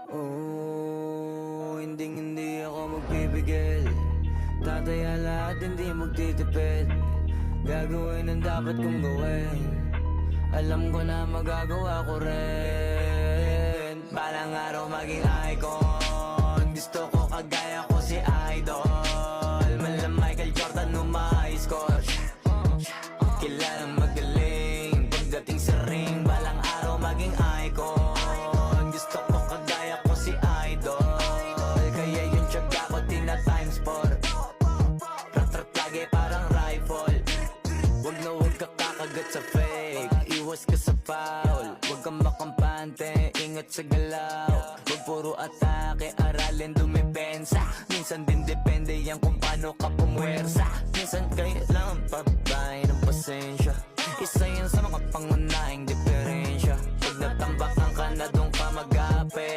Oh, hindi ako magpipigil. Tataya lahat, hindi magtitipid. Gagawin ang dapat kong gawin. Alam ko na magagawa ko rin. Balang araw maging icon. Gusto ko kagaya ko si Idol. Mala Michael Jordan umahis ko. Kilalang magaling pagdating sa ring. Balang araw maging icon. Gusto ko kagaya ko si Idol. Kaya yung tiyaga ko tina times 4. Rat-rat lagi parang rifle. Wag na wag ka kakagat sa fake. Iwas ka sa foul. Wag kang makampante, ingat sa galaw. Wag puro atake, aralin dumipensa. Minsan din depende yan kung paano ka pumwersa. Minsan kailangan pabay ng pasensya. Isa yan sa mga pangunahing diferensya. Pag natambakan ka na doon ka magapit.